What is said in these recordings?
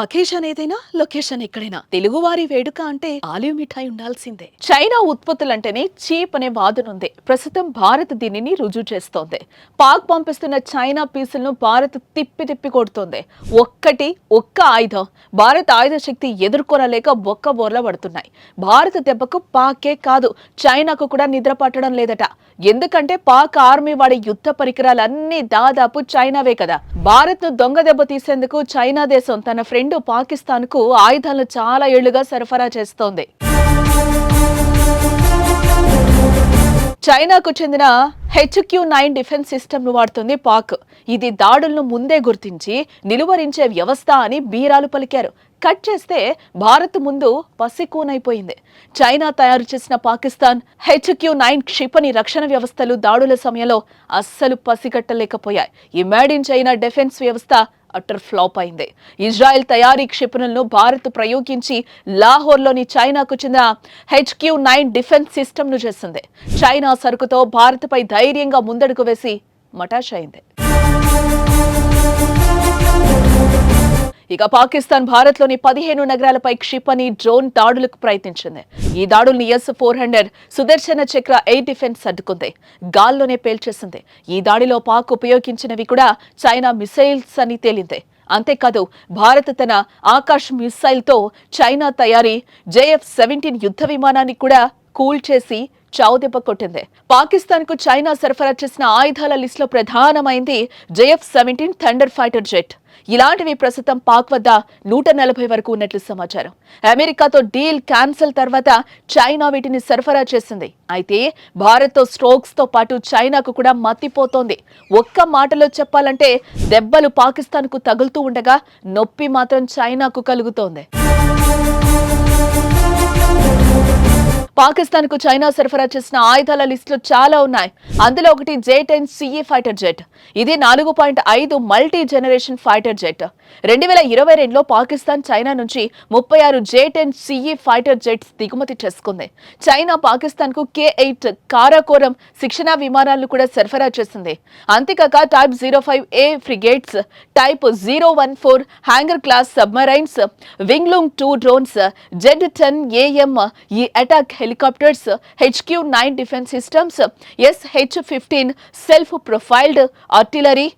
Occasion ఏదైనా location ఎక్కడైనా తెలుగువారి వేడుక అంటే ఆలివ్ మిఠాయి ఉండాల్సిందే. చైనా ఉత్పత్తులంటేనే చీప్ అనే వాదనుంది. ప్రస్తుతం భారత్ దీనిని రుజువు చేస్తోంది. పాక్ పంపిస్తున్న చైనా పీసులను భారత్ తిప్పి తిప్పి కొడుతోంది. ఒక్క ఆయుధం భారత్ ఆయుధ శక్తి ఎదుర్కొనలేక బొక్క బోర్ల పడుతున్నాయి. భారత్ దెబ్బకు పాకే కాదు, చైనాకు కూడా నిద్ర పట్టడం లేదట. ఎందుకంటే పాక్ ఆర్మీ వాడే యుద్ధ పరికరాలన్నీ దాదాపు చైనావే కదా. భారత్ ను దొంగ దెబ్బ తీసేందుకు చైనా దేశం తన ఫ్రెండ్ పాకిస్తాన్ కు ఆయుధాలను చాలా ఏళ్లుగా సరఫరా చేస్తోంది. చైనాకు చెందిన HQ-9 డిఫెన్స్ సిస్టమ్ ను వాడుతుంది పాక్. ఇది దాడులను ముందే గుర్తించి నిలువరించే వ్యవస్థ అని బీరాలు పలికారు. కట్ చేస్తే భారత్ ముందు పసికూనైపోయింది. చైనా తయారు చేసిన పాకిస్తాన్ HQ-9 క్షిపణి రక్షణ వ్యవస్థలు దాడుల సమయంలో అస్సలు పసిగట్టలేకపోయాయి. ఈ మేడ్ ఇన్ చైనా డిఫెన్స్ వ్యవస్థ అటర్ ఫ్లాప్ అయింది. ఇజ్రాయెల్ తయారీ క్షిపణులను భారత్ ప్రయోగించి లాహోర్లోని చైనాకు చెందిన HQ-9 డిఫెన్స్ సిస్టమ్ ను చేసింది. చైనా సరుకుతో భారత్ పై ధైర్యంగా ముందడుగు వేసి మటాష్ అయింది. ఇక పాకిస్తాన్ భారత్లోని 15 నగరాలపై క్షిపణి డ్రోన్ దాడులకు ప్రయత్నించింది. ఈ దాడుల్ని S-400 సుదర్శన చక్ర ఎయిర్ డిఫెన్స్ అడ్డుకుంది, గాల్లోనే పేల్చేసింది. ఈ దాడిలో పాక్ ఉపయోగించినవి కూడా చైనా మిసైల్స్ అని తేలింది. అంతేకాదు, భారత్ తన ఆకాశ్ మిసైల్ తో చైనా తయారీ JF-17 యుద్ధ విమానాన్ని కూడా కూల్ చేసి చావుదెబ్బ కొట్టింది. పాకిస్తాన్ కు చైనా సరఫరా చేసిన ఆయుధాల లిస్టులో ప్రధానమైంది JF-17 థండర్ ఫైటర్ జెట్. ఇలాంటివి ప్రస్తుతం పాక్ వద్ద 140 వరకు ఉన్నట్లు సమాచారం. అమెరికాతో డీల్ క్యాన్సిల్ తర్వాత చైనా వీటిని సరఫరా చేసింది. అయితే భారత్ తో స్ట్రోక్స్ తో పాటు చైనాకు కూడా మత్తిపోతోంది. ఒక్క మాటలో చెప్పాలంటే దెబ్బలు పాకిస్తాన్ కు తగులుతూ ఉండగా నొప్పి మాత్రం చైనాకు కలుగుతోంది. పాకిస్తాన్ కు చైనా సరఫరా చేసిన ఆయుధాల లిస్టులు చాలా ఉన్నాయి. అందులో ఒకటి J-10CE ఫైటర్ జెట్. ఇది 4.5 మల్టీ జనరేషన్ ఫైటర్ జెట్. 2022లో పాకిస్తాన్ చైనా నుంచి 36 J-10CE ఫైటర్ జెట్స్ దిగుమతి చేసుకుంది. చైనా పాకిస్తాన్ కు K-8 కారాకోరం శిక్షణా విమానాలను కూడా సరఫరా చేసింది. అంతేకాక type 05A frigates, type 014 Hangor class submarines, Wing Loong 2 drones, Z-10AM ఈ attack helicopters, HQ-9 defence systems, SH-15 self propelled artillery,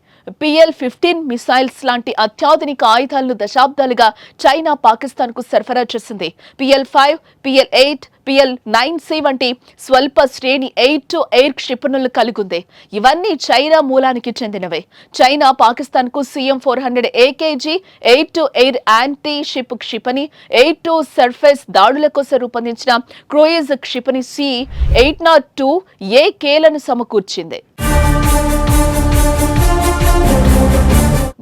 PL-15 missiles లాంటి అత్యాధునిక ఆయుధాలను దశాబ్దాలుగా చైనా పాకిస్తాన్ కు సరఫరా చేసింది. PL-5, PL-8, PL-9C వంటి స్వల్ప శ్రేణి ఎయిర్ టు ఎయిర్ క్షిపణులు కలిగుంది. ఇవన్నీ చైనా మూలానికి చెందినవే. చైనా పాకిస్తాన్ కు CM-400 AKG air to air anti ship క్షిపణి, ఎయిర్ టు సర్ఫేస్ దాడుల కోసం రూపొందించిన క్రూయిజ్ క్షిపణి C-802 AKలను సమకూర్చింది.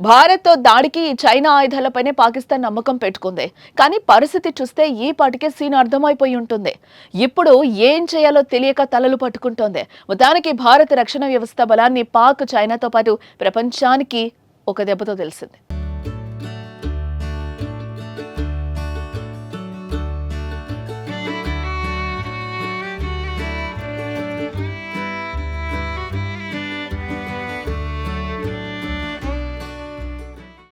భారత్ దాడికి చైనా ఆయుధాలపైనే పాకిస్తాన్ నమ్మకం పెట్టుకుంది. కానీ పరిస్థితి చూస్తే ఈ పాటికే సీన్ అర్థమైపోయి ఉంటుంది. ఇప్పుడు ఏం చేయాలో తెలియక తలలు పట్టుకుంటోంది. మొత్తానికి భారత రక్షణ వ్యవస్థ బలాన్ని పాక్ చైనాతో పాటు ప్రపంచానికి ఒక దెబ్బతో తెలిసింది.